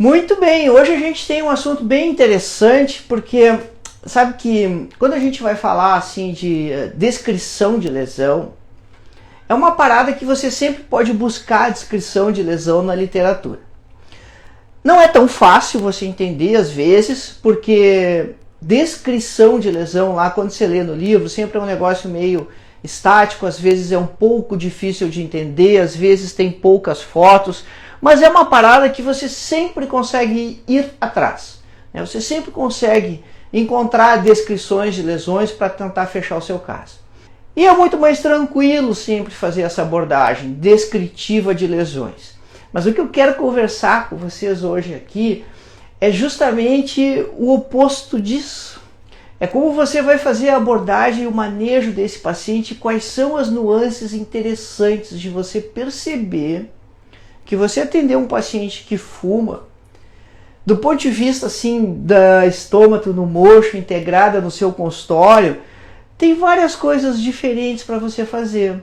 Muito bem, hoje a gente tem um assunto bem interessante, porque sabe que quando a gente vai falar assim de descrição de lesão, é uma parada que você sempre pode buscar a descrição de lesão na literatura. Não é tão fácil você entender às vezes, porque descrição de lesão lá quando você lê no livro sempre é um negócio meio estático, às vezes é um pouco difícil de entender, às vezes tem poucas fotos, mas é uma parada que você sempre consegue ir atrás, né? Você sempre consegue encontrar descrições de lesões para tentar fechar o seu caso. E é muito mais tranquilo sempre fazer essa abordagem descritiva de lesões. Mas o que eu quero conversar com vocês hoje aqui é justamente o oposto disso. É como você vai fazer a abordagem e o manejo desse paciente, quais são as nuances interessantes de você perceber que você atendeu um paciente que fuma, do ponto de vista assim da estômago no mocho integrada no seu consultório, tem várias coisas diferentes para você fazer.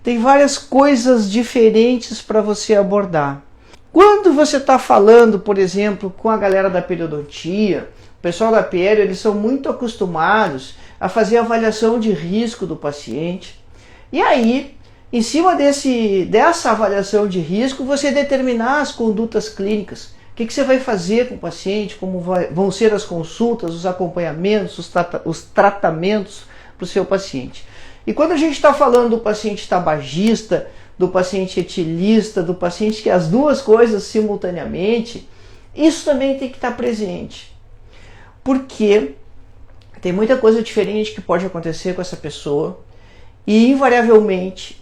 Tem várias coisas diferentes para você abordar. Quando você está falando, por exemplo, com a galera da periodontia, o pessoal da perio, eles são muito acostumados a fazer avaliação de risco do paciente. E aí, em cima dessa avaliação de risco, você determinar as condutas clínicas. O que você vai fazer com o paciente, como vão ser as consultas, os acompanhamentos, os tratamentos para o seu paciente. E quando a gente está falando do paciente tabagista, do paciente etilista, do paciente que as duas coisas simultaneamente, isso também tem que estar presente. Porque tem muita coisa diferente que pode acontecer com essa pessoa e invariavelmente,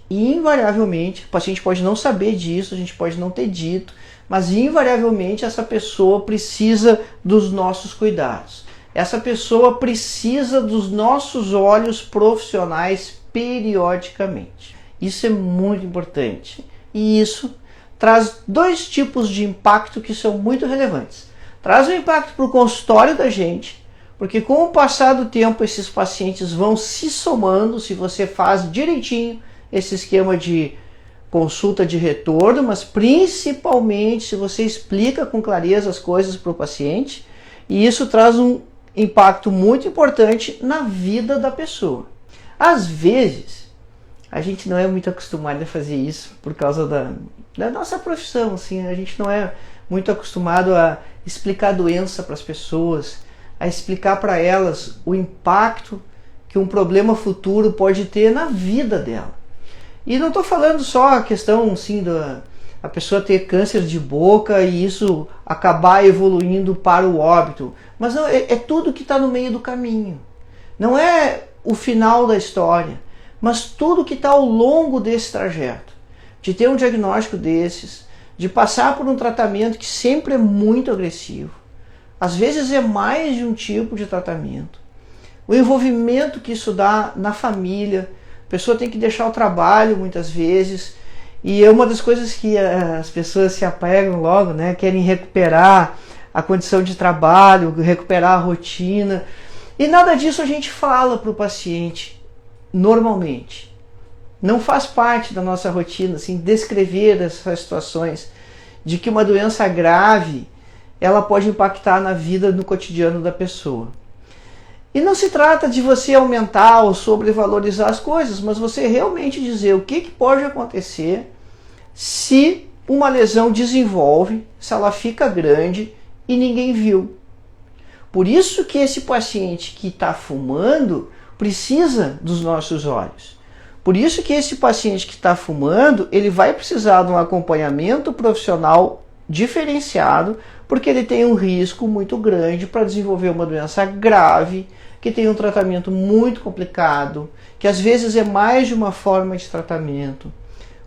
o paciente pode não saber disso, a gente pode não ter dito, mas invariavelmente essa pessoa precisa dos nossos cuidados. Essa pessoa precisa dos nossos olhos profissionais periodicamente. Isso é muito importante. E isso traz dois tipos de impacto que são muito relevantes. Traz um impacto para o consultório da gente, porque com o passar do tempo esses pacientes vão se somando, se você faz direitinho esse esquema de consulta de retorno, mas principalmente se você explica com clareza as coisas para o paciente, e isso traz um impacto muito importante na vida da pessoa. Às vezes, a gente não é muito acostumado a fazer isso por causa da nossa profissão, assim, a gente não é muito acostumado a explicar a doença para as pessoas, a explicar para elas o impacto que um problema futuro pode ter na vida dela. E não estou falando só a questão assim, a pessoa ter câncer de boca e isso acabar evoluindo para o óbito, mas não, é tudo que está no meio do caminho. Não é o final da história, mas tudo que está ao longo desse trajeto. De ter um diagnóstico desses, de passar por um tratamento que sempre é muito agressivo. Às vezes é mais de um tipo de tratamento. O envolvimento que isso dá na família, a pessoa tem que deixar o trabalho muitas vezes, e é uma das coisas que as pessoas se apegam logo, né? Querem recuperar a condição de trabalho, recuperar a rotina, e nada disso a gente fala para o paciente normalmente. Não faz parte da nossa rotina assim, descrever essas situações de que uma doença grave ela pode impactar na vida, no cotidiano da pessoa. E não se trata de você aumentar ou sobrevalorizar as coisas, mas você realmente dizer o que pode acontecer se uma lesão desenvolve, se ela fica grande e ninguém viu. Por isso que esse paciente que está fumando precisa dos nossos olhos. Por isso que esse paciente que está fumando, ele vai precisar de um acompanhamento profissional diferenciado, porque ele tem um risco muito grande para desenvolver uma doença grave, que tem um tratamento muito complicado, que às vezes é mais de uma forma de tratamento,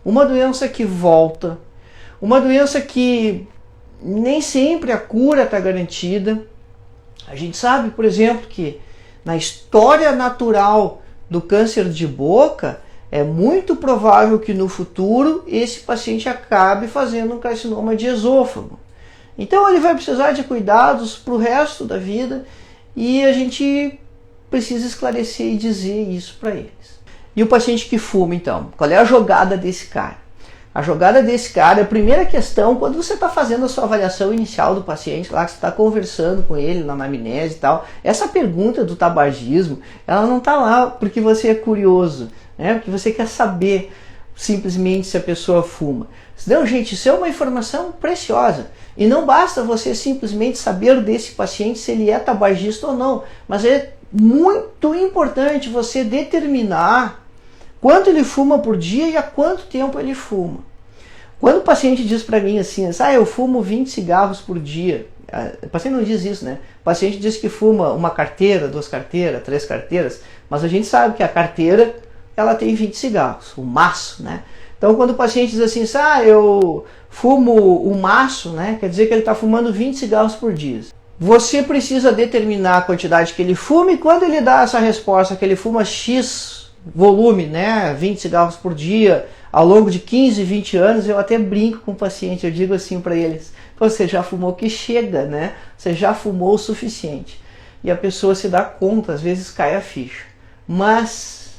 uma doença que volta, uma doença que nem sempre a cura está garantida. A gente sabe, por exemplo, que na história natural do câncer de boca, é muito provável que no futuro esse paciente acabe fazendo um carcinoma de esôfago. Então ele vai precisar de cuidados para o resto da vida e a gente precisa esclarecer e dizer isso para eles. E o paciente que fuma, então? Qual é a jogada desse cara? A jogada desse cara, a primeira questão, quando você está fazendo a sua avaliação inicial do paciente, lá que você está conversando com ele na anamnese e tal, essa pergunta do tabagismo, ela não está lá porque você é curioso, né? Porque você quer saber simplesmente se a pessoa fuma. Não, gente, isso é uma informação preciosa. E não basta você simplesmente saber desse paciente se ele é tabagista ou não, mas é muito importante você determinar quanto ele fuma por dia e há quanto tempo ele fuma. Quando o paciente diz para mim assim, eu fumo 20 cigarros por dia, o paciente não diz isso, né? O paciente diz que fuma uma carteira, 2 carteiras, 3 carteiras, mas a gente sabe que a carteira, ela tem 20 cigarros, o maço, né? Então quando o paciente diz assim, eu fumo o maço, né? Quer dizer que ele está fumando 20 cigarros por dia. Você precisa determinar a quantidade que ele fuma e quando ele dá essa resposta que ele fuma X volume, né, 20 cigarros por dia, ao longo de 15, 20 anos, eu até brinco com o paciente, eu digo assim para eles, você já fumou que chega, né? Você já fumou o suficiente. E a pessoa se dá conta, às vezes cai a ficha. Mas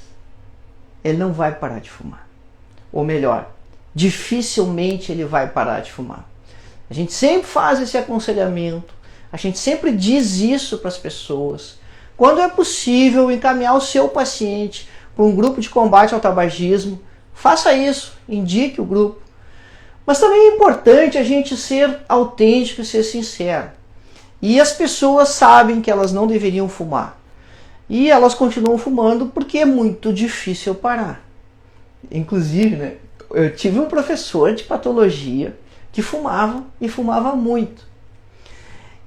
ele não vai parar de fumar. Ou melhor, dificilmente ele vai parar de fumar. A gente sempre faz esse aconselhamento, a gente sempre diz isso para as pessoas. Quando é possível encaminhar o seu paciente para um grupo de combate ao tabagismo, faça isso, indique o grupo. Mas também é importante a gente ser autêntico e ser sincero. E as pessoas sabem que elas não deveriam fumar. E elas continuam fumando porque é muito difícil parar. Inclusive, né, eu tive um professor de patologia que fumava e fumava muito.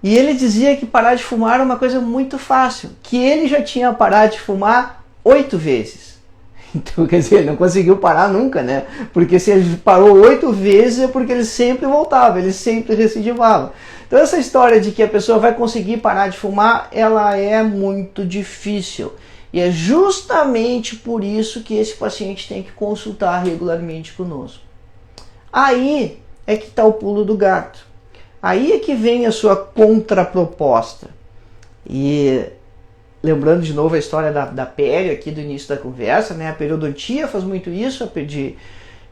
E ele dizia que parar de fumar era uma coisa muito fácil, que ele já tinha parado de fumar 8 vezes. Então, quer dizer, ele não conseguiu parar nunca, né? Porque se ele parou 8 vezes é porque ele sempre voltava, ele sempre recidivava. Então essa história de que a pessoa vai conseguir parar de fumar, ela é muito difícil. E é justamente por isso que esse paciente tem que consultar regularmente conosco. Aí é que está o pulo do gato. Aí é que vem a sua contraproposta. E lembrando de novo a história da pele aqui do início da conversa, né? A periodontia faz muito isso,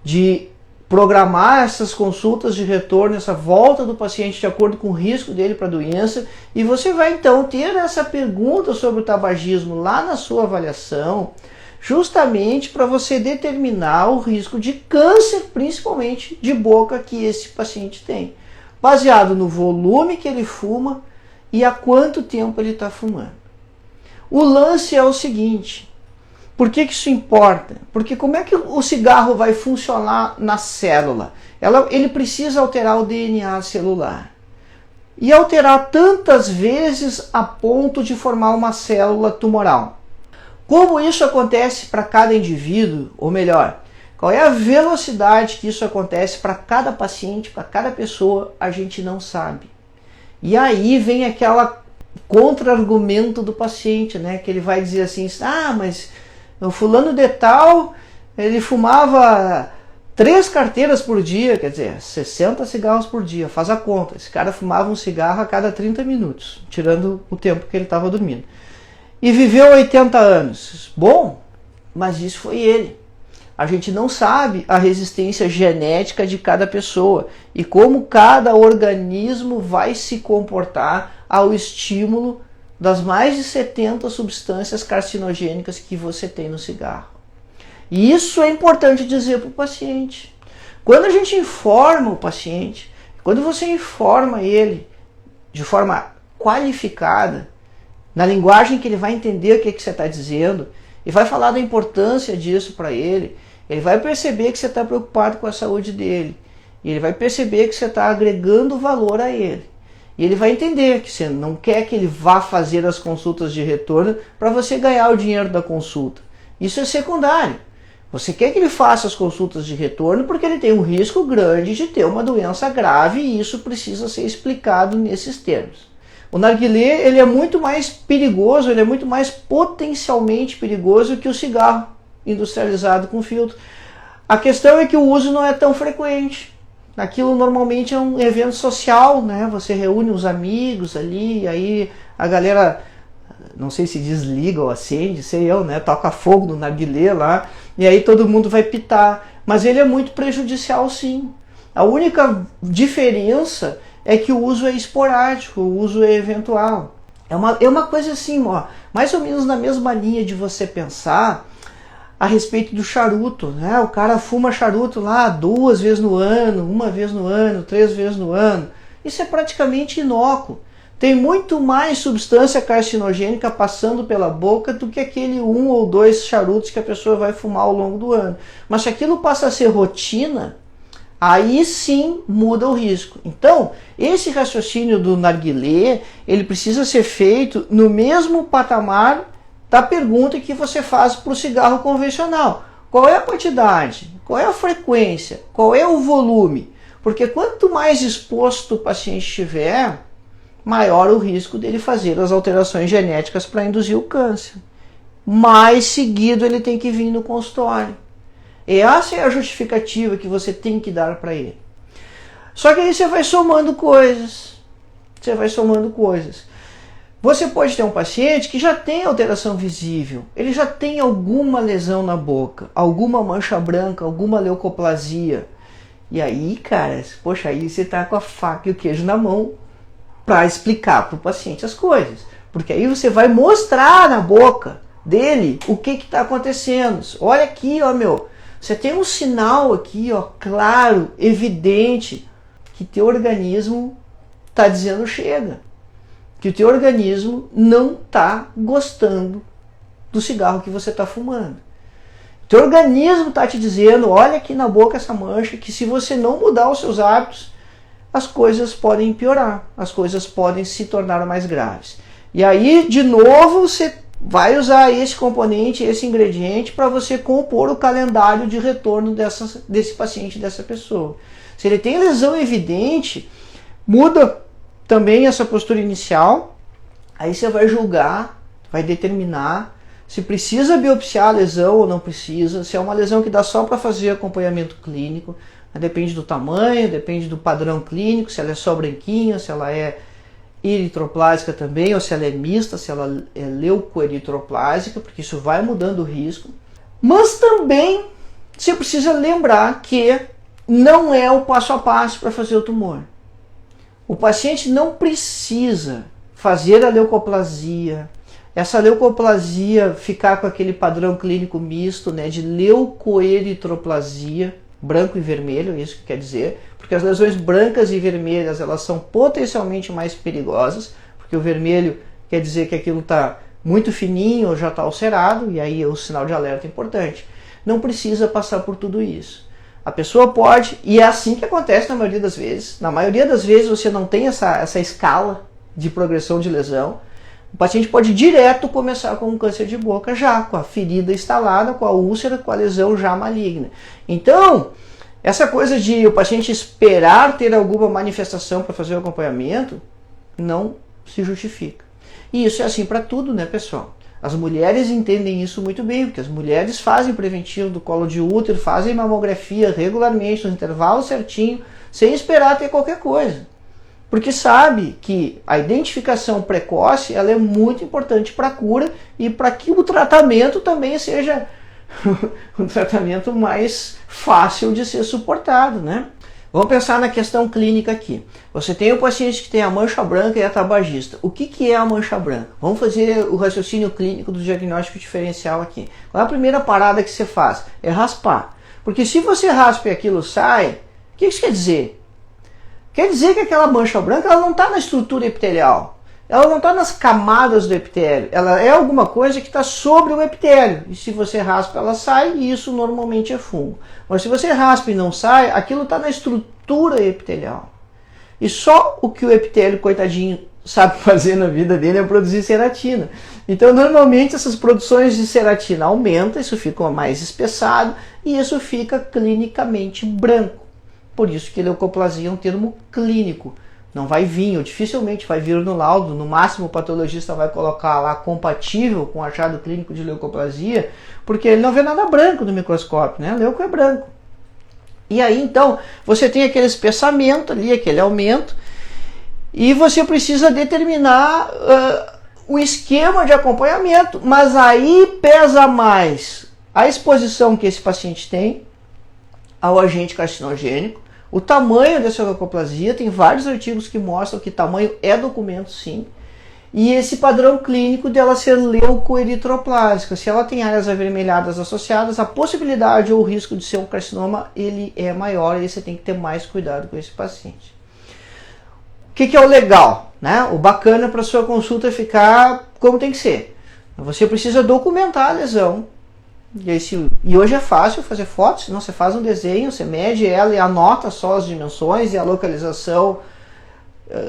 de programar essas consultas de retorno, essa volta do paciente de acordo com o risco dele para a doença. E você vai então ter essa pergunta sobre o tabagismo lá na sua avaliação, justamente para você determinar o risco de câncer, principalmente de boca, que esse paciente tem, baseado no volume que ele fuma e há quanto tempo ele está fumando. O lance é o seguinte, por que isso importa? Porque como é que o cigarro vai funcionar na célula? Ele precisa alterar o DNA celular. E alterar tantas vezes a ponto de formar uma célula tumoral. Como isso acontece para cada indivíduo, ou melhor, qual é a velocidade que isso acontece para cada paciente, para cada pessoa, a gente não sabe. E aí vem aquela contra-argumento do paciente, né? Que ele vai dizer assim, mas o fulano de tal, ele fumava 3 carteiras por dia, quer dizer, 60 cigarros por dia, faz a conta. Esse cara fumava um cigarro a cada 30 minutos, tirando o tempo que ele estava dormindo. E viveu 80 anos. Bom, mas isso foi ele. A gente não sabe a resistência genética de cada pessoa e como cada organismo vai se comportar ao estímulo das mais de 70 substâncias carcinogênicas que você tem no cigarro. E isso é importante dizer para o paciente. Quando a gente informa o paciente, quando você informa ele de forma qualificada, na linguagem que ele vai entender o que você está dizendo, e vai falar da importância disso para ele, ele vai perceber que você está preocupado com a saúde dele. E ele vai perceber que você está agregando valor a ele. E ele vai entender que você não quer que ele vá fazer as consultas de retorno para você ganhar o dinheiro da consulta. Isso é secundário. Você quer que ele faça as consultas de retorno porque ele tem um risco grande de ter uma doença grave e isso precisa ser explicado nesses termos. O narguilé, ele é muito mais perigoso, ele é muito mais potencialmente perigoso que o cigarro industrializado com filtro. A questão é que o uso não é tão frequente. Aquilo normalmente é um evento social, né? Você reúne os amigos ali, e aí a galera, não sei se desliga ou acende, sei eu, né? Toca fogo no narguilé lá, e aí todo mundo vai pitar. mas ele é muito prejudicial sim. A única diferença é que o uso é esporádico, o uso é eventual. É uma coisa assim, ó, mais ou menos na mesma linha de você pensar a respeito do charuto, né? O cara fuma charuto lá 2 vezes no ano, 1 vez no ano, 3 vezes no ano. Isso é praticamente inócuo. Tem muito mais substância carcinogênica passando pela boca do que aquele 1 ou 2 charutos que a pessoa vai fumar ao longo do ano. Mas se aquilo passa a ser rotina, aí sim muda o risco. Então, esse raciocínio do narguilé, ele precisa ser feito no mesmo patamar da pergunta que você faz para o cigarro convencional. Qual é a quantidade? Qual é a frequência? Qual é o volume? Porque quanto mais exposto o paciente estiver, maior o risco dele fazer as alterações genéticas para induzir o câncer. Mais seguido ele tem que vir no consultório. E essa é a justificativa que você tem que dar para ele. Só que aí você vai somando coisas. Você pode ter um paciente que já tem alteração visível, ele já tem alguma lesão na boca, alguma mancha branca, alguma leucoplasia. E aí, cara, poxa, aí você tá com a faca e o queijo na mão para explicar para o paciente as coisas. Porque aí você vai mostrar na boca dele o que está acontecendo. Olha aqui, ó, meu, você tem um sinal aqui, ó, claro, evidente, que teu organismo está dizendo chega. Que o teu organismo não está gostando do cigarro que você está fumando. O teu organismo está te dizendo, olha aqui na boca essa mancha, que se você não mudar os seus hábitos, as coisas podem piorar, as coisas podem se tornar mais graves. E aí, de novo, você vai usar esse componente, esse ingrediente, para você compor o calendário de retorno desse paciente, dessa pessoa. Se ele tem lesão evidente, muda também essa postura inicial, aí você vai julgar, vai determinar se precisa biopsiar a lesão ou não precisa, se é uma lesão que dá só para fazer acompanhamento clínico, depende do tamanho, depende do padrão clínico, se ela é só branquinha, se ela é eritroplásica também, ou se ela é mista, se ela é leucoeritroplásica, porque isso vai mudando o risco. Mas também você precisa lembrar que não é o passo a passo para fazer o tumor. O paciente não precisa fazer a leucoplasia, essa leucoplasia ficar com aquele padrão clínico misto, né, de leucoeritroplasia, branco e vermelho, é isso que quer dizer, porque as lesões brancas e vermelhas elas são potencialmente mais perigosas, porque o vermelho quer dizer que aquilo está muito fininho ou já está ulcerado, e aí o sinal de alerta é importante. Não precisa passar por tudo isso. A pessoa pode, e é assim que acontece na maioria das vezes. Na maioria das vezes você não tem essa escala de progressão de lesão. O paciente pode direto começar com um câncer de boca já, com a ferida instalada, com a úlcera, com a lesão já maligna. Então, essa coisa de o paciente esperar ter alguma manifestação para fazer o acompanhamento, não se justifica. E isso é assim para tudo, né, pessoal? As mulheres entendem isso muito bem, porque as mulheres fazem preventivo do colo de útero, fazem mamografia regularmente, no intervalo certinho, sem esperar ter qualquer coisa. Porque sabe que a identificação precoce ela é muito importante para a cura e para que o tratamento também seja um tratamento mais fácil de ser suportado, né? Vamos pensar na questão clínica aqui. Você tem o paciente que tem a mancha branca e é tabagista. O que é a mancha branca? Vamos fazer o raciocínio clínico do diagnóstico diferencial aqui. Qual é a primeira parada que você faz? É raspar. Porque se você raspa e aquilo sai, o que isso quer dizer? Quer dizer que aquela mancha branca ela não está na estrutura epitelial. Ela não está nas camadas do epitélio. Ela é alguma coisa que está sobre o epitélio. E se você raspa, ela sai e isso normalmente é fungo. Mas se você raspa e não sai, aquilo está na estrutura epitelial. E só o que o epitélio, coitadinho, sabe fazer na vida dele é produzir ceratina. Então, normalmente, essas produções de ceratina aumentam, isso fica mais espessado e isso fica clinicamente branco. Por isso que leucoplasia é um termo clínico. Não vai vir, ou dificilmente vai vir no laudo. No máximo o patologista vai colocar lá compatível com o achado clínico de leucoplasia, porque ele não vê nada branco no microscópio, né? Leuco é branco. E aí então você tem aquele espessamento ali, aquele aumento, e você precisa determinar o esquema de acompanhamento, mas aí pesa mais a exposição que esse paciente tem ao agente carcinogênico. O tamanho dessa leucoplasia, tem vários artigos que mostram que tamanho é documento, sim. E esse padrão clínico dela ser leucoeritroplásica, se ela tem áreas avermelhadas associadas, a possibilidade ou o risco de ser um carcinoma ele é maior e você tem que ter mais cuidado com esse paciente. O que é o legal, né? O bacana para sua consulta ficar como tem que ser. Você precisa documentar a lesão. E hoje é fácil fazer fotos, senão você faz um desenho, você mede ela e anota só as dimensões e a localização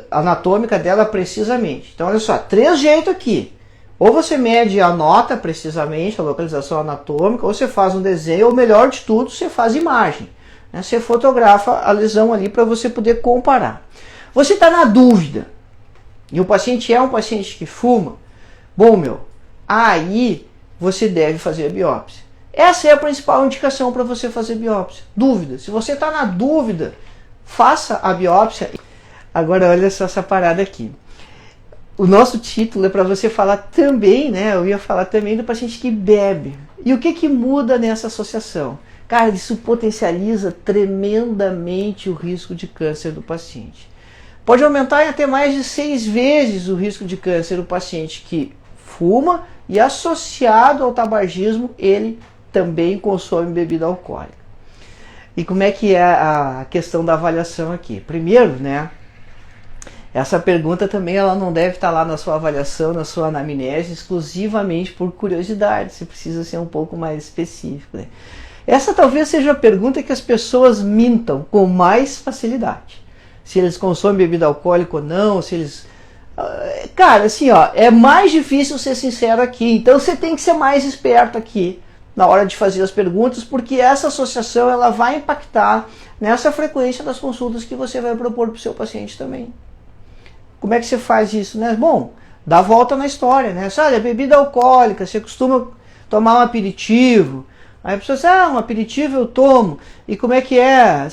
anatômica dela precisamente. Então olha só, 3 jeitos aqui. Ou você mede e anota precisamente a localização anatômica, ou você faz um desenho, ou melhor de tudo, você faz imagem. Né? Você fotografa a lesão ali para você poder comparar. Você está na dúvida, e o paciente é um paciente que fuma, bom aí você deve fazer a biópsia. Essa é a principal indicação para você fazer biópsia. Dúvida. Se você está na dúvida, faça a biópsia. Agora olha só essa parada aqui. O nosso título é para você falar também, né? Eu ia falar também do paciente que bebe. E o que muda nessa associação? Cara, isso potencializa tremendamente o risco de câncer do paciente. Pode aumentar em até mais de 6 vezes o risco de câncer do paciente que fuma e associado ao tabagismo, ele também consome bebida alcoólica. E como é que é a questão da avaliação aqui? Primeiro, né? Essa pergunta também ela não deve estar lá na sua avaliação, na sua anamnese, exclusivamente por curiosidade. Você precisa ser um pouco mais específico. Né? Essa talvez seja a pergunta que as pessoas mintam com mais facilidade. Se eles consomem bebida alcoólica ou não, se eles... Cara, assim, ó, é mais difícil ser sincero aqui. Então você tem que ser mais esperto aqui na hora de fazer as perguntas, porque essa associação ela vai impactar nessa frequência das consultas que você vai propor para o seu paciente também. Como é que você faz isso, né? Bom, dá a volta na história, né? Olha, bebida alcoólica, você costuma tomar um aperitivo. Aí a pessoa diz, um aperitivo eu tomo. E como é que é?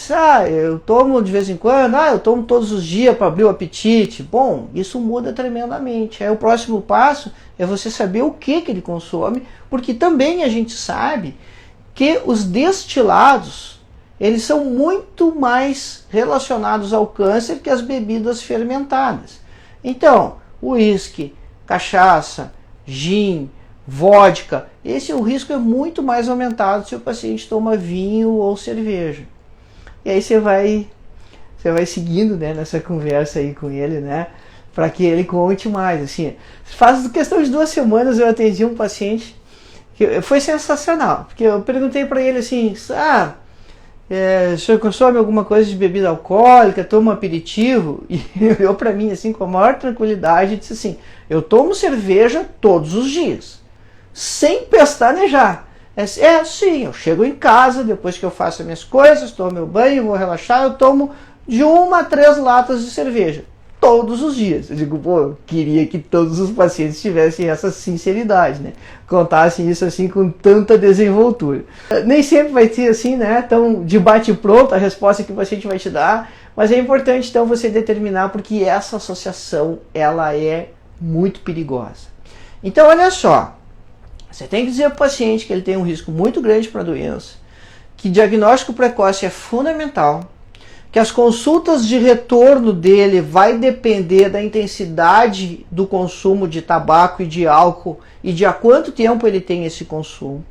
Eu tomo de vez em quando. Eu tomo todos os dias para abrir o apetite. Bom, isso muda tremendamente. Aí o próximo passo é você saber o que ele consome, porque também a gente sabe que os destilados, eles são muito mais relacionados ao câncer que as bebidas fermentadas. Então, uísque, cachaça, gin, vodka, o risco é muito mais aumentado se o paciente toma vinho ou cerveja. E aí você vai seguindo, né, nessa conversa aí com ele, né, para que ele conte mais. Assim, faz questão de 2 semanas eu atendi um paciente que foi sensacional, porque eu perguntei para ele assim, o senhor consome alguma coisa de bebida alcoólica, toma um aperitivo? E ele olhou para mim assim com a maior tranquilidade e disse assim, eu tomo cerveja todos os dias, sem pestanejar. Sim, eu chego em casa, depois que eu faço as minhas coisas, tomo meu banho, vou relaxar, eu tomo de 1 a 3 latas de cerveja, todos os dias. Eu digo, eu queria que todos os pacientes tivessem essa sinceridade, né? Contassem isso assim com tanta desenvoltura. Nem sempre vai ser assim, né? Tão de bate-pronto a resposta que o paciente vai te dar, mas é importante então você determinar, porque essa associação ela é muito perigosa. Então olha só, você tem que dizer para o paciente que ele tem um risco muito grande para a doença, que diagnóstico precoce é fundamental, que as consultas de retorno dele vai depender da intensidade do consumo de tabaco e de álcool e de há quanto tempo ele tem esse consumo,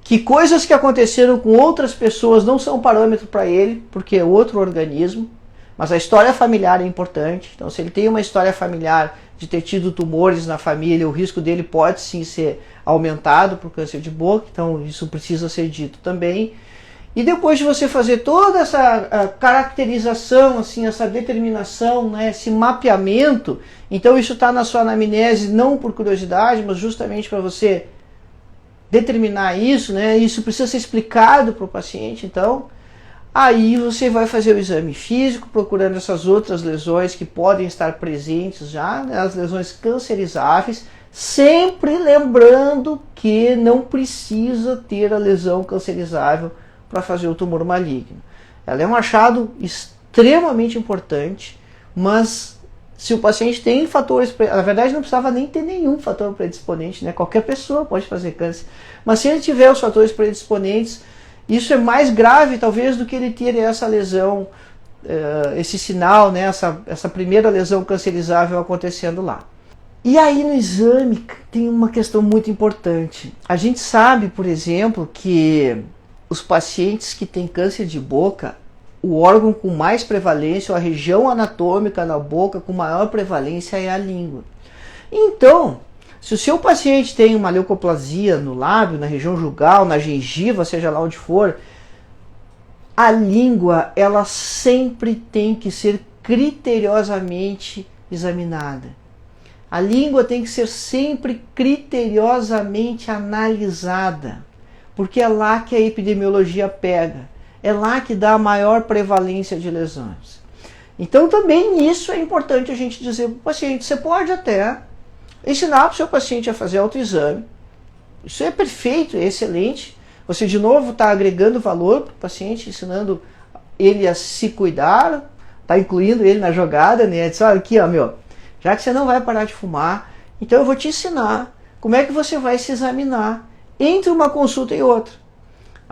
que coisas que aconteceram com outras pessoas não são parâmetro para ele, porque é outro organismo, mas a história familiar é importante. Então, se ele tem uma história familiar de ter tido tumores na família, o risco dele pode sim ser aumentado por câncer de boca, então isso precisa ser dito também. E depois de você fazer toda essa caracterização, assim, essa determinação, né, esse mapeamento, então isso está na sua anamnese não por curiosidade, mas justamente para você determinar isso, né, isso precisa ser explicado para o paciente, então aí você vai fazer o exame físico, procurando essas outras lesões que podem estar presentes já, né, as lesões cancerizáveis, sempre lembrando que não precisa ter a lesão cancerizável para fazer o tumor maligno. Ela é um achado extremamente importante, mas se o paciente tem fatores, na verdade não precisava nem ter nenhum fator predisponente, né? Qualquer pessoa pode fazer câncer, mas se ele tiver os fatores predisponentes, Isso é mais grave, talvez, do que ele ter essa lesão, esse sinal, né, essa primeira lesão cancerizável acontecendo lá. E aí no exame tem uma questão muito importante. A gente sabe, por exemplo, que os pacientes que têm câncer de boca, o órgão com mais prevalência, ou a região anatômica na boca com maior prevalência é a língua. Então, se o seu paciente tem uma leucoplasia no lábio, na região jugal, na gengiva, seja lá onde for, a língua ela sempre tem que ser criteriosamente examinada. A língua tem que ser sempre criteriosamente analisada, porque é lá que a epidemiologia pega, é lá que dá a maior prevalência de lesões. Então também isso é importante a gente dizer para o paciente. Você pode até ensinar para o seu paciente a fazer autoexame. Isso é perfeito, é excelente. Você de novo está agregando valor para o paciente, ensinando ele a se cuidar, está incluindo ele na jogada, né? Diz, olha aqui, ó, meu, já que você não vai parar de fumar, então eu vou te ensinar como é que você vai se examinar entre uma consulta e outra.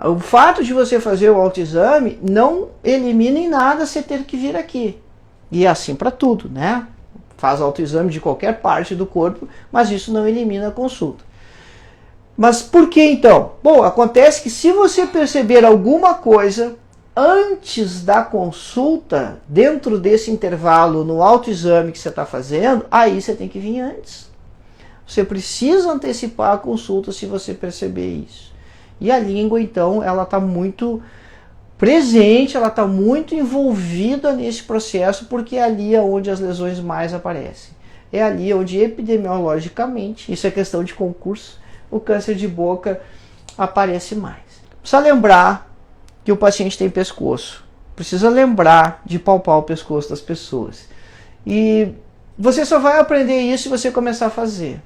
O fato de você fazer o autoexame não elimina em nada você ter que vir aqui. E é assim para tudo, né? Faz autoexame de qualquer parte do corpo, mas isso não elimina a consulta. Mas por que então? Bom, acontece que se você perceber alguma coisa antes da consulta, dentro desse intervalo no autoexame que você está fazendo, aí você tem que vir antes. Você precisa antecipar a consulta se você perceber isso. E a língua, então, ela está muito presente, ela está muito envolvida nesse processo, porque é ali onde as lesões mais aparecem. É ali onde epidemiologicamente, isso é questão de concurso, o câncer de boca aparece mais. Precisa lembrar que o paciente tem pescoço. Precisa lembrar de palpar o pescoço das pessoas. E você só vai aprender isso se você começar a fazer.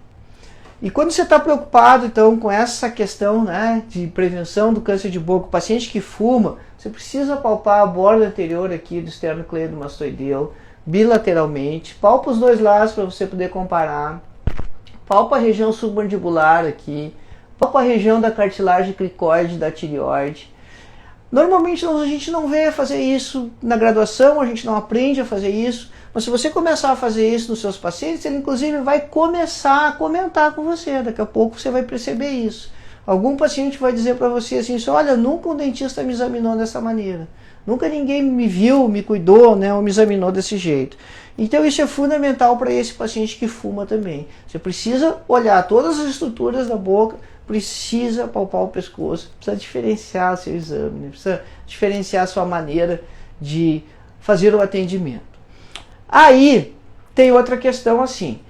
E quando você está preocupado então com essa questão, né, de prevenção do câncer de boca, o paciente que fuma, você precisa palpar a borda anterior aqui do esternocleidomastoideu bilateralmente, palpa os dois lados para você poder comparar, palpa a região submandibular aqui, palpa a região da cartilagem cricoide da tireoide. Normalmente a gente não vê fazer isso na graduação, a gente não aprende a fazer isso, mas se você começar a fazer isso nos seus pacientes, ele inclusive vai começar a comentar com você, daqui a pouco você vai perceber isso. Algum paciente vai dizer para você assim, olha, nunca um dentista me examinou dessa maneira, nunca ninguém me viu, me cuidou, né, ou me examinou desse jeito. Então isso é fundamental para esse paciente que fuma também. Você precisa olhar todas as estruturas da boca, precisa palpar o pescoço, precisa diferenciar o seu exame, né? Precisa diferenciar a sua maneira de fazer o atendimento. Aí tem outra questão assim,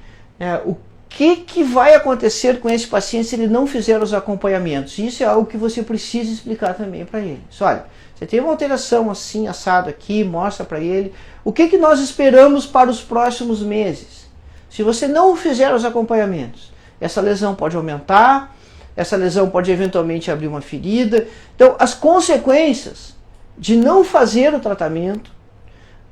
o que vai acontecer com esse paciente se ele não fizer os acompanhamentos? Isso é algo que você precisa explicar também para ele. Olha, você tem uma alteração assim, assado aqui, mostra para ele. O que nós esperamos para os próximos meses? Se você não fizer os acompanhamentos, essa lesão pode aumentar, essa lesão pode eventualmente abrir uma ferida. Então, as consequências de não fazer o tratamento,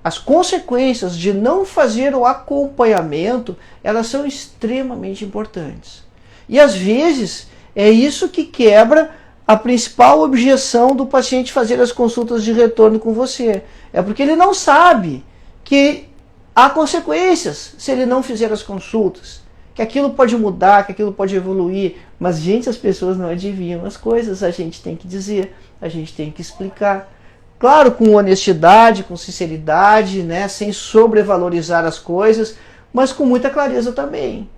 as consequências de não fazer o acompanhamento, elas são extremamente importantes. E às vezes é isso que quebra a principal objeção do paciente fazer as consultas de retorno com você. É porque ele não sabe que há consequências se ele não fizer as consultas. Que aquilo pode mudar, que aquilo pode evoluir. Mas, gente, as pessoas não adivinham as coisas. A gente tem que dizer, a gente tem que explicar. Claro, com honestidade, com sinceridade, né, sem sobrevalorizar as coisas, mas com muita clareza também.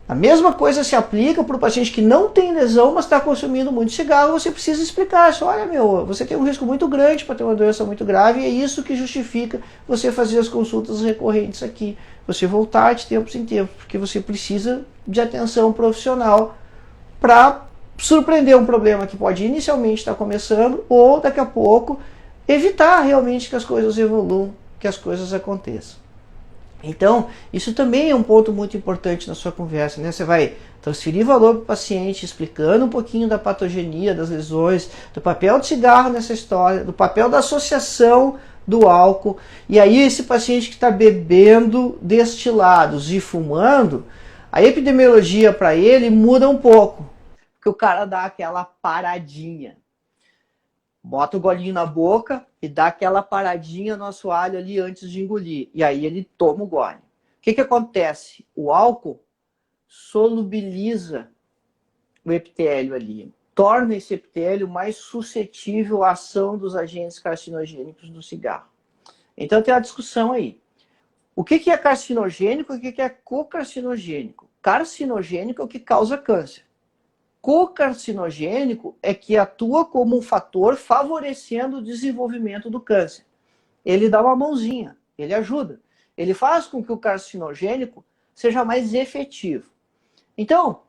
A mesma coisa se aplica para o paciente que não tem lesão, mas está consumindo muito cigarro. Você precisa explicar. Olha, meu, você tem um risco muito grande para ter uma doença muito grave e é isso que justifica você fazer as consultas recorrentes aqui. Você voltar de tempos em tempos, porque você precisa de atenção profissional para surpreender um problema que pode inicialmente estar começando ou daqui a pouco evitar realmente que as coisas evoluam, que as coisas aconteçam. Então, isso também é um ponto muito importante na sua conversa, né? Você vai transferir valor para o paciente, explicando um pouquinho da patogenia, das lesões, do papel do cigarro nessa história, do papel da associação do álcool. E aí esse paciente que está bebendo destilados e fumando, a epidemiologia para ele muda um pouco, porque o cara dá aquela paradinha. bota o golinho na boca e dá aquela paradinha no assoalho ali antes de engolir. E aí ele toma o gole. O que acontece? O álcool solubiliza o epitélio ali, torna esse epitélio mais suscetível à ação dos agentes carcinogênicos do cigarro. Então tem uma discussão aí. O que é carcinogênico e o que é cocarcinogênico? Carcinogênico é o que causa câncer. Cocarcinogênico é que atua como um fator favorecendo o desenvolvimento do câncer. Ele dá uma mãozinha, ele ajuda. Ele faz com que o carcinogênico seja mais efetivo. Então,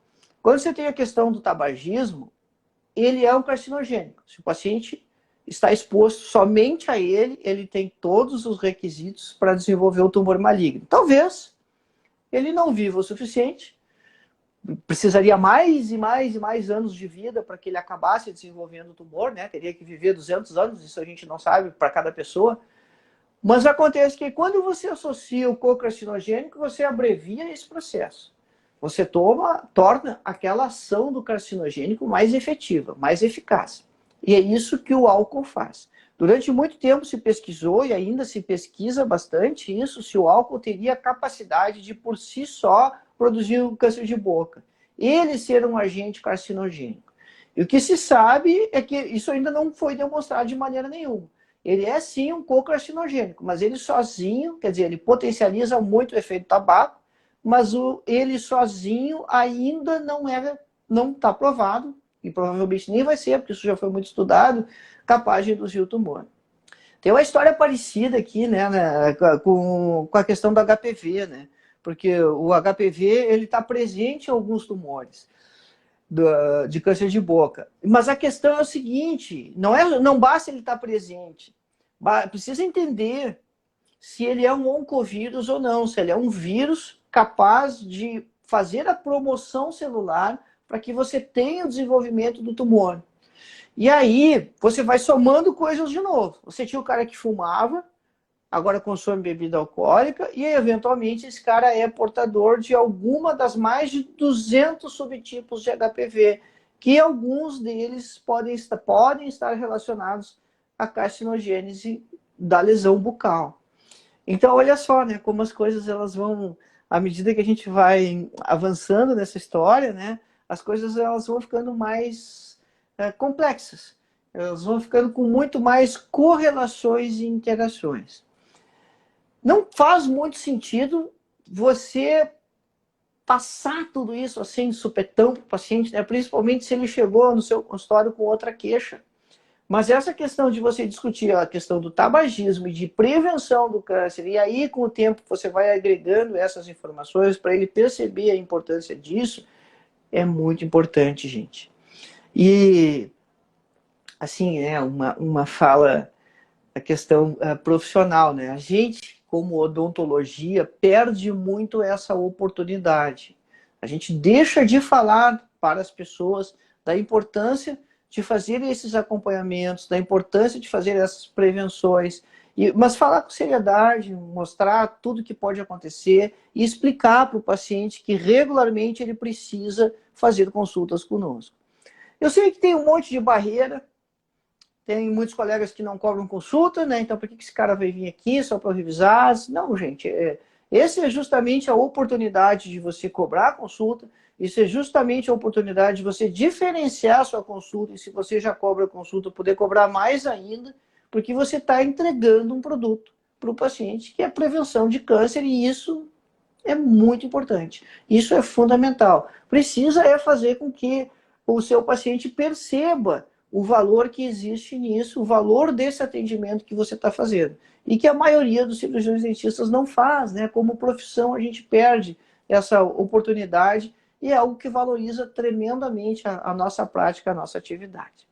quando você tem a questão do tabagismo, ele é um carcinogênico. Se o paciente está exposto somente a ele, ele tem todos os requisitos para desenvolver o tumor maligno. Talvez ele não viva o suficiente, precisaria mais e mais e mais anos de vida para que ele acabasse desenvolvendo o tumor, né? Teria que viver 200 anos, isso a gente não sabe para cada pessoa. Mas acontece que quando você associa o cocarcinogênico, você abrevia esse processo. Você torna aquela ação do carcinogênico mais efetiva, mais eficaz. E é isso que o álcool faz. Durante muito tempo se pesquisou, e ainda se pesquisa bastante isso, se o álcool teria capacidade de, por si só, produzir o câncer de boca. Ele ser um agente carcinogênico. E o que se sabe é que isso ainda não foi demonstrado de maneira nenhuma. Ele é sim um cocarcinogênico, mas ele sozinho, quer dizer, ele potencializa muito o efeito tabaco, mas ele sozinho ainda não está provado, e provavelmente nem vai ser, porque isso já foi muito estudado, capaz de induzir o tumor. Tem uma história parecida aqui, né, com a questão do HPV, né? Porque o HPV ele está presente em alguns tumores de câncer de boca. Mas a questão é o seguinte, não basta ele estar presente, precisa entender se ele é um oncovírus ou não, se ele é um vírus capaz de fazer a promoção celular para que você tenha o desenvolvimento do tumor. E aí, você vai somando coisas de novo. Você tinha o cara que fumava, agora consome bebida alcoólica, e eventualmente esse cara é portador de alguma das mais de 200 subtipos de HPV, que alguns deles podem estar relacionados à carcinogênese da lesão bucal. Então, olha só, né, como as coisas elas vão, à medida que a gente vai avançando nessa história, né, as coisas elas vão ficando mais complexas. Elas vão ficando com muito mais correlações e interações. Não faz muito sentido você passar tudo isso assim, supetão para o paciente, né, principalmente se ele chegou no seu consultório com outra queixa. Mas essa questão de você discutir a questão do tabagismo e de prevenção do câncer, e aí com o tempo você vai agregando essas informações para ele perceber a importância disso, é muito importante, gente. E, assim, uma fala, a questão profissional, né? A gente, como odontologia, perde muito essa oportunidade. A gente deixa de falar para as pessoas da importância de fazer esses acompanhamentos, da importância de fazer essas prevenções, mas falar com seriedade, mostrar tudo que pode acontecer e explicar para o paciente que regularmente ele precisa fazer consultas conosco. Eu sei que tem um monte de barreira, tem muitos colegas que não cobram consulta, né? Então por que esse cara vai vir aqui só para revisar? Não, gente, essa é justamente a oportunidade de você cobrar a consulta. Isso é justamente a oportunidade de você diferenciar a sua consulta, e se você já cobra a consulta, poder cobrar mais ainda, porque você está entregando um produto para o paciente, que é prevenção de câncer, e isso é muito importante. Isso é fundamental. Precisa fazer com que o seu paciente perceba o valor que existe nisso, o valor desse atendimento que você está fazendo. E que a maioria dos cirurgiões dentistas não faz, né? Como profissão, a gente perde essa oportunidade, e é algo que valoriza tremendamente a nossa prática, a nossa atividade.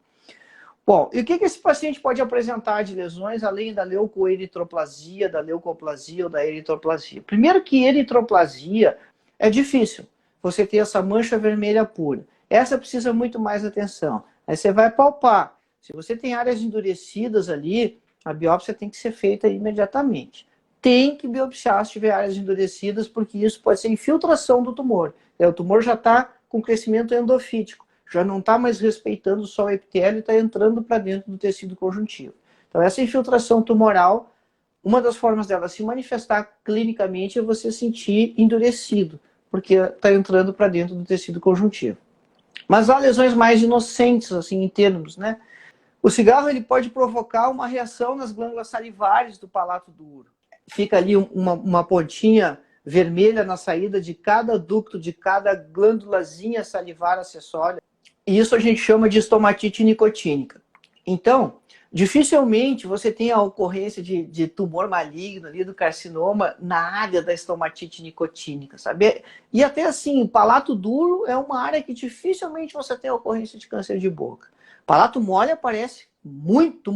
Bom, e o que esse paciente pode apresentar de lesões, além da leucoeritroplasia, da leucoplasia ou da eritroplasia? Primeiro que eritroplasia é difícil, você ter essa mancha vermelha pura. Essa precisa muito mais atenção. Aí você vai palpar. Se você tem áreas endurecidas ali, a biópsia tem que ser feita imediatamente. Tem que biopsiar se tiver áreas endurecidas, porque isso pode ser infiltração do tumor. O tumor já está com crescimento endofítico, já não está mais respeitando só o epitélio e está entrando para dentro do tecido conjuntivo. Então, essa infiltração tumoral, uma das formas dela se manifestar clinicamente é você sentir endurecido, porque está entrando para dentro do tecido conjuntivo. Mas há lesões mais inocentes, assim, em termos, né? O cigarro ele pode provocar uma reação nas glândulas salivares do palato duro. Fica ali uma pontinha vermelha na saída de cada ducto, de cada glândulazinha salivar acessória. E isso a gente chama de estomatite nicotínica. Então, dificilmente você tem a ocorrência de tumor maligno ali, do carcinoma, na área da estomatite nicotínica, sabe? E até assim, palato duro é uma área que dificilmente você tem a ocorrência de câncer de boca. Palato mole aparece muito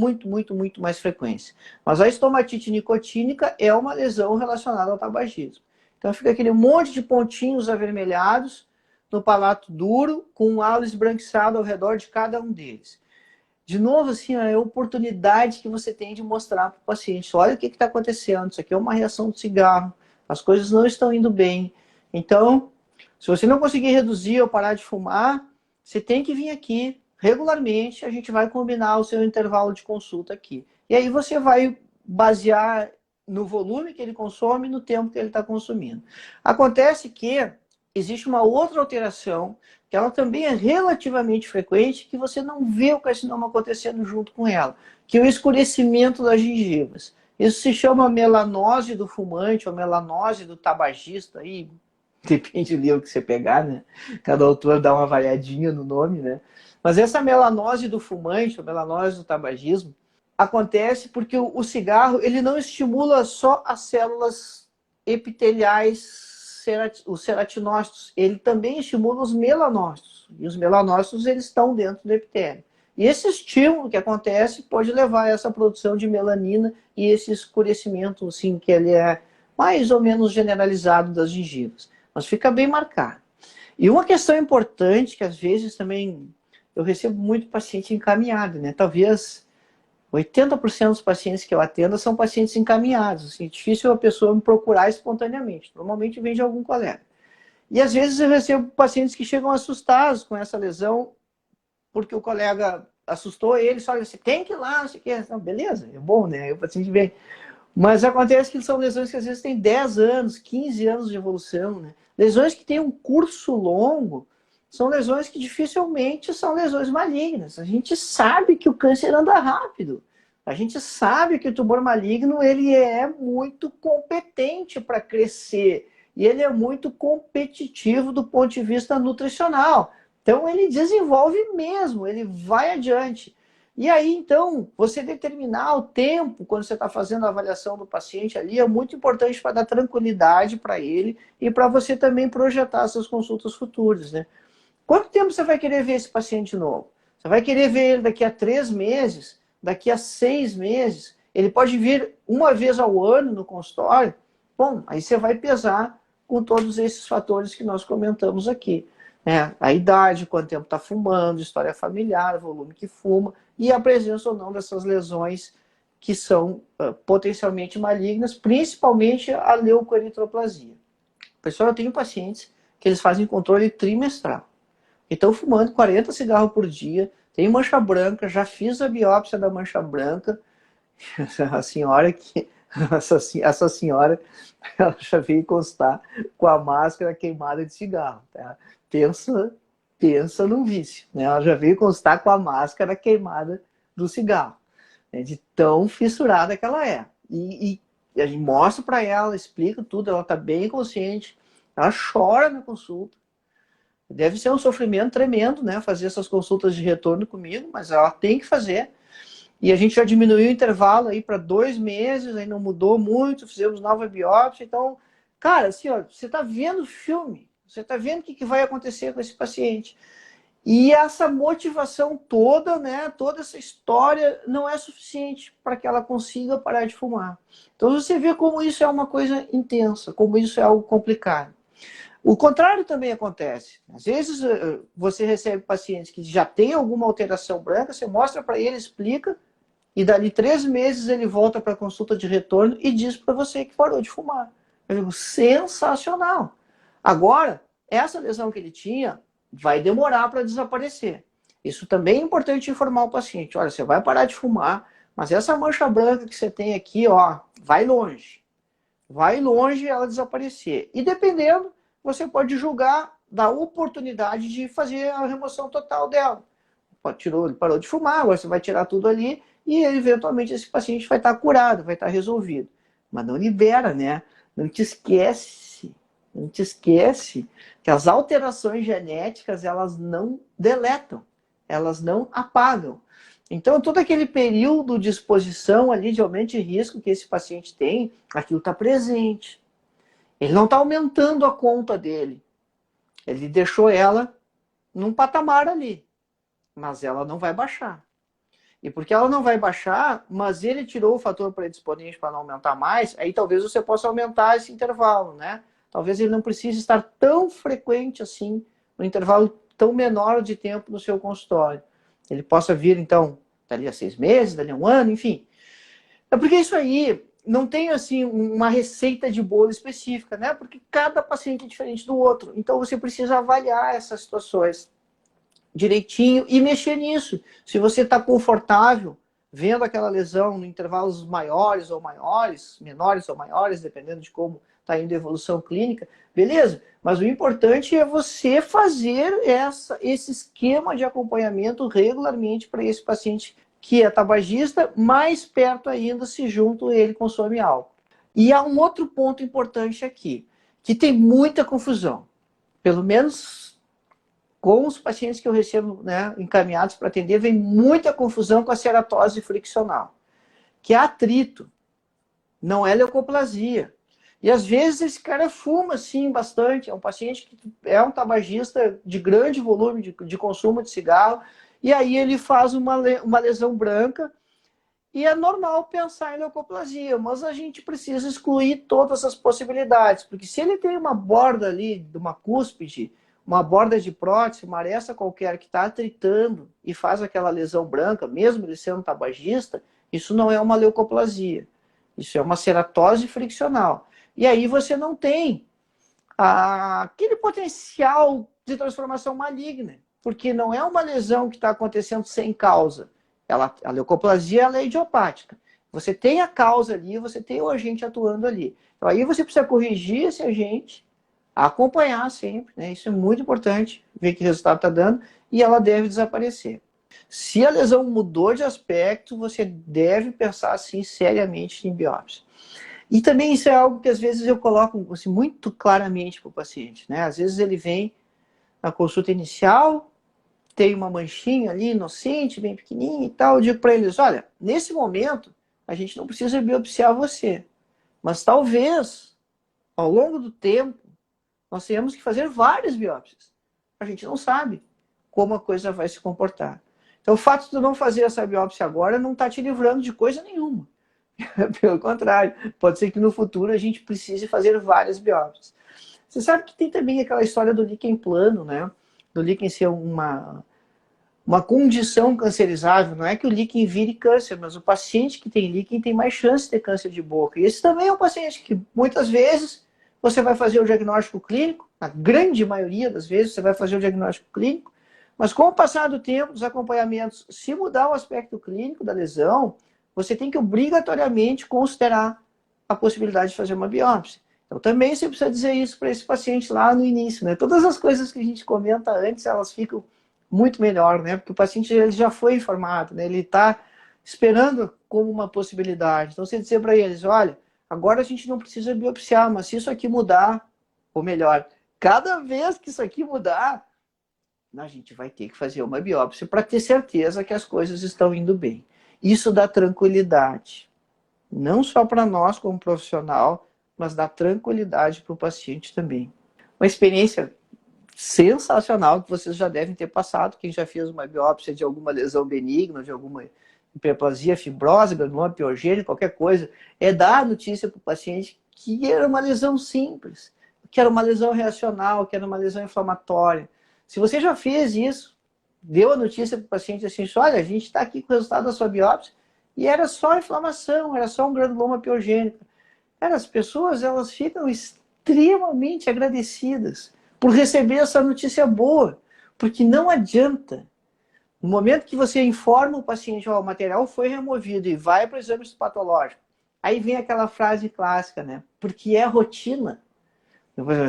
mais frequência. Mas a estomatite nicotínica é uma lesão relacionada ao tabagismo. Então fica aquele monte de pontinhos avermelhados no palato duro, com um halo esbranquiçado ao redor de cada um deles. De novo, assim, é a oportunidade que você tem de mostrar para o paciente. Olha o que está acontecendo, isso aqui é uma reação do cigarro, as coisas não estão indo bem. Então, se você não conseguir reduzir ou parar de fumar, você tem que vir aqui regularmente, a gente vai combinar o seu intervalo de consulta aqui. E aí você vai basear no volume que ele consome e no tempo que ele está consumindo. Acontece que existe uma outra alteração, que ela também é relativamente frequente, que você não vê o carcinoma acontecendo junto com ela, que é o escurecimento das gengivas. Isso se chama melanose do fumante ou melanose do tabagista, aí depende do livro que você pegar, né? Cada autor dá uma variadinha no nome, né? Mas essa melanose do fumante, ou melanose do tabagismo, acontece porque o cigarro ele não estimula só as células epiteliais, os ceratinócitos, ele também estimula os melanócitos. E os melanócitos eles estão dentro do epitélio. E esse estímulo que acontece pode levar a essa produção de melanina e esse escurecimento, assim, que ele é mais ou menos generalizado das gengivas. Mas fica bem marcado. E uma questão importante, que às vezes também eu recebo muito paciente encaminhado, né? Talvez 80% dos pacientes que eu atendo são pacientes encaminhados. Assim, é difícil a pessoa me procurar espontaneamente. Normalmente vem de algum colega. E às vezes eu recebo pacientes que chegam assustados com essa lesão, porque o colega assustou ele, só você tem que ir lá, não sei o que. Não, beleza, é bom, né? Aí o paciente vem. Mas acontece que são lesões que às vezes têm 10 anos, 15 anos de evolução, né? Lesões que têm um curso longo, são lesões que dificilmente são lesões malignas. A gente sabe que o câncer anda rápido. A gente sabe que o tumor maligno ele é muito competente para crescer. E ele é muito competitivo do ponto de vista nutricional. Então ele desenvolve mesmo, ele vai adiante. E aí, então, você determinar o tempo quando você está fazendo a avaliação do paciente ali é muito importante para dar tranquilidade para ele e para você também projetar suas consultas futuras, né? Quanto tempo você vai querer ver esse paciente novo? Você vai querer ver ele daqui a 3 meses, daqui a 6 meses? Ele pode vir uma vez ao ano no consultório? Bom, aí você vai pesar com todos esses fatores que nós comentamos aqui. Né? A idade, quanto tempo está fumando, história familiar, volume que fuma e a presença ou não dessas lesões que são potencialmente malignas, principalmente a leucoeritroplasia. Pessoal, eu tenho pacientes que eles fazem controle trimestral. Estão fumando 40 cigarros por dia, tem mancha branca, já fiz a biópsia da mancha branca. A senhora que. Essa senhora ela já veio constar com a máscara queimada de cigarro. Tá? Pensa no vício. Né? Ela já veio constar com a máscara queimada do cigarro. Né? De tão fissurada que ela é. E a gente mostra para ela, explica tudo, ela está bem consciente. Ela chora na consulta. Deve ser um sofrimento tremendo, né? Fazer essas consultas de retorno comigo, mas ela tem que fazer. E a gente já diminuiu o intervalo aí para 2 meses, aí não mudou muito, fizemos nova biópsia. Então, cara, assim, ó, você está vendo o filme, você está vendo o que vai acontecer com esse paciente. E essa motivação toda, né, toda essa história não é suficiente para que ela consiga parar de fumar. Então você vê como isso é uma coisa intensa, como isso é algo complicado. O contrário também acontece. Às vezes você recebe pacientes que já têm alguma alteração branca, você mostra para ele, explica, e dali 3 meses ele volta para a consulta de retorno e diz para você que parou de fumar. Eu digo, sensacional. Agora, essa lesão que ele tinha, vai demorar para desaparecer. Isso também é importante informar o paciente. Olha, você vai parar de fumar, mas essa mancha branca que você tem aqui, ó, vai longe. Vai longe ela desaparecer. E dependendo, você pode julgar da oportunidade de fazer a remoção total dela. Ele parou de fumar, agora você vai tirar tudo ali e eventualmente esse paciente vai estar curado, vai estar resolvido. Mas não libera, né? Não te esquece que as alterações genéticas, elas não deletam, elas não apagam. Então, todo aquele período de exposição ali, de aumento de risco que esse paciente tem, aquilo está presente. Ele não está aumentando a conta dele. Ele deixou ela num patamar ali, mas ela não vai baixar. E porque ela não vai baixar, mas ele tirou o fator predisponente para não aumentar mais, aí talvez você possa aumentar esse intervalo, né? Talvez ele não precise estar tão frequente assim, no intervalo tão menor de tempo no seu consultório. Ele possa vir, então, dali a 6 meses, dali a 1 ano, enfim. É porque isso aí não tem, assim, uma receita de bolo específica, né? Porque cada paciente é diferente do outro. Então, você precisa avaliar essas situações direitinho e mexer nisso. Se você está confortável vendo aquela lesão em intervalos maiores ou maiores, menores ou maiores, dependendo de como está indo a evolução clínica, beleza. Mas o importante é você fazer esse esquema de acompanhamento regularmente para esse paciente que é tabagista, mais perto ainda se junto ele consome álcool. E há um outro ponto importante aqui, que tem muita confusão. Pelo menos com os pacientes que eu recebo, né, encaminhados para atender, vem muita confusão com a ceratose friccional, que é atrito, não é leucoplasia. E às vezes esse cara fuma, sim, bastante. É um paciente que é um tabagista de grande volume de consumo de cigarro, e aí ele faz uma lesão branca, e é normal pensar em leucoplasia, mas a gente precisa excluir todas as possibilidades, porque se ele tem uma borda ali, de uma cúspide, uma borda de prótese, uma aresta qualquer que está atritando e faz aquela lesão branca, mesmo ele sendo tabagista, isso não é uma leucoplasia. Isso é uma ceratose friccional. E aí você não tem aquele potencial de transformação maligna, porque não é uma lesão que está acontecendo sem causa. A leucoplasia ela é idiopática. Você tem a causa ali, você tem o agente atuando ali. Então aí você precisa corrigir esse agente, acompanhar sempre, né? Isso é muito importante, ver que resultado está dando, e ela deve desaparecer. Se a lesão mudou de aspecto, você deve pensar assim seriamente em biópsia. E também isso é algo que às vezes eu coloco assim, muito claramente para o paciente, né? Às vezes ele vem na consulta inicial, tem uma manchinha ali, inocente, bem pequenininha e tal, eu digo para eles, olha, nesse momento a gente não precisa biopsiar você, mas talvez, ao longo do tempo, nós temos que fazer várias biópsias. A gente não sabe como a coisa vai se comportar. Então, o fato de não fazer essa biópsia agora não está te livrando de coisa nenhuma. Pelo contrário, pode ser que no futuro a gente precise fazer várias biópsias. Você sabe que tem também aquela história do líquen plano, né? Do líquen ser uma condição cancerizável. Não é que o líquen vire câncer, mas o paciente que tem líquen tem mais chance de ter câncer de boca. E esse também é um paciente que muitas vezes você vai fazer o diagnóstico clínico, na grande maioria das vezes você vai fazer o diagnóstico clínico, mas com o passar do tempo, dos acompanhamentos, se mudar o aspecto clínico da lesão, você tem que obrigatoriamente considerar a possibilidade de fazer uma biópsia. Então também você precisa dizer isso para esse paciente lá no início, né? Todas as coisas que a gente comenta antes, elas ficam muito melhor, né? Porque o paciente ele já foi informado, né? Ele está esperando como uma possibilidade. Então você dizer para eles, olha, agora a gente não precisa biopsiar, mas se isso aqui mudar, ou melhor, cada vez que isso aqui mudar, a gente vai ter que fazer uma biópsia para ter certeza que as coisas estão indo bem. Isso dá tranquilidade, não só para nós como profissional, mas dá tranquilidade para o paciente também. Uma experiência sensacional que vocês já devem ter passado, quem já fez uma biópsia de alguma lesão benigna, de alguma hiperplasia fibrosa, granuloma piogênico, qualquer coisa, é dar a notícia para o paciente que era uma lesão simples, que era uma lesão reacional, que era uma lesão inflamatória. Se você já fez isso, deu a notícia para o paciente assim, olha, a gente está aqui com o resultado da sua biópsia, e era só inflamação, era só um granuloma piogênico. Cara, as pessoas elas ficam extremamente agradecidas por receber essa notícia boa, Porque não adianta. No momento que você informa o paciente, ó, o material foi removido e vai para o exame patológico, aí vem aquela frase clássica, né? Porque é rotina.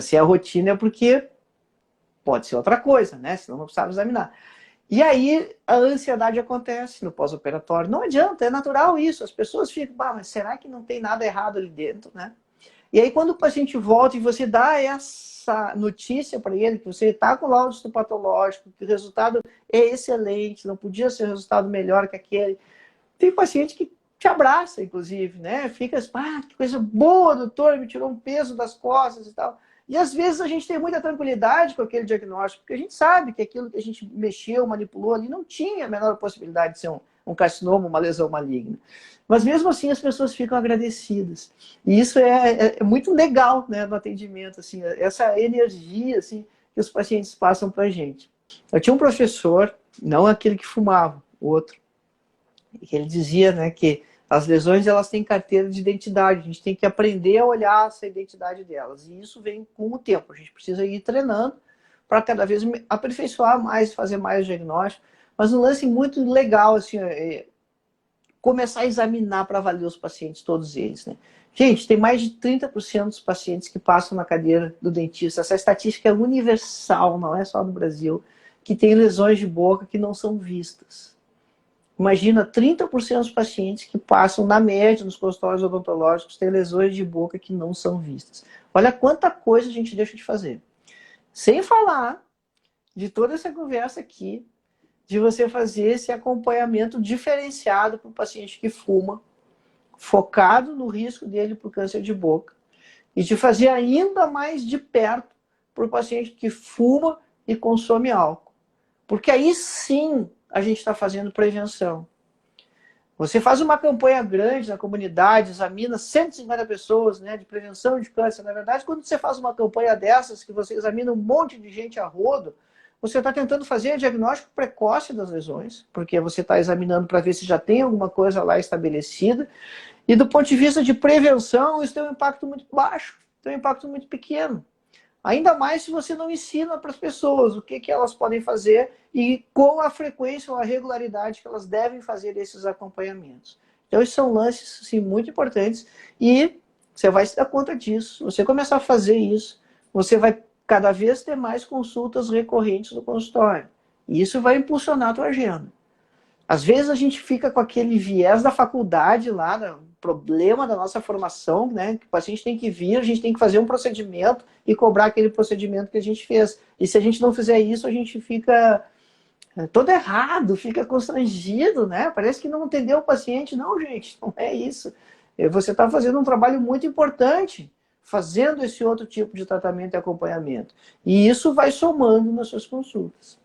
Se é rotina é porque pode ser outra coisa, né? Senão não precisava examinar. E aí a ansiedade acontece no pós-operatório. Não adianta, é natural isso. As pessoas ficam, mas será que não tem nada errado ali dentro, né? E aí quando o paciente volta e você dá essa notícia para ele, que você está com o laudo patológico, que o resultado é excelente, não podia ser um resultado melhor que aquele. Tem paciente que te abraça, inclusive, né? Fica, que coisa boa, doutor, me tirou um peso das costas e tal. E às vezes a gente tem muita tranquilidade com aquele diagnóstico, porque a gente sabe que aquilo que a gente mexeu, manipulou ali, não tinha a menor possibilidade de ser um carcinoma, uma lesão maligna. Mas mesmo assim as pessoas ficam agradecidas. E isso é muito legal, né, no atendimento, assim, essa energia assim, que os pacientes passam para a gente. Eu tinha um professor, não aquele que fumava, o outro, que ele dizia, né, que as lesões elas têm carteira de identidade, a gente tem que aprender a olhar essa identidade delas. E isso vem com o tempo, a gente precisa ir treinando para cada vez aperfeiçoar mais, fazer mais diagnóstico. Mas um lance muito legal, assim, começar a examinar para avaliar os pacientes, todos eles, né? Gente, tem mais de 30% dos pacientes que passam na cadeira do dentista. Essa estatística é universal, não é só no Brasil, que tem lesões de boca que não são vistas. Imagina, 30% dos pacientes que passam, na média, nos consultórios odontológicos, têm lesões de boca que não são vistas. Olha quanta coisa a gente deixa de fazer. Sem falar de toda essa conversa aqui, de você fazer esse acompanhamento diferenciado para o paciente que fuma, focado no risco dele por câncer de boca, e de fazer ainda mais de perto para o paciente que fuma e consome álcool. Porque aí sim a gente está fazendo prevenção. Você faz uma campanha grande na comunidade, examina 150 pessoas, né, de prevenção de câncer. Na verdade, quando você faz uma campanha dessas, que você examina um monte de gente a rodo, você está tentando fazer diagnóstico precoce das lesões, porque você está examinando para ver se já tem alguma coisa lá estabelecida. E do ponto de vista de prevenção, isso tem um impacto muito baixo, tem um impacto muito pequeno. Ainda mais se você não ensina para as pessoas o que elas podem fazer e com a frequência ou a regularidade que elas devem fazer esses acompanhamentos. Então, esses são lances assim, muito importantes e você vai se dar conta disso. Se você começar a fazer isso, você vai cada vez ter mais consultas recorrentes no consultório. E isso vai impulsionar a tua agenda. Às vezes a gente fica com aquele viés da faculdade lá, né? Problema da nossa formação, né? Que o paciente tem que vir, a gente tem que fazer um procedimento e cobrar aquele procedimento que a gente fez. E se a gente não fizer isso, a gente fica todo errado, fica constrangido, né? Parece que não entendeu o paciente. Não, gente, não é isso. Você está fazendo um trabalho muito importante, fazendo esse outro tipo de tratamento e acompanhamento. E isso vai somando nas suas consultas.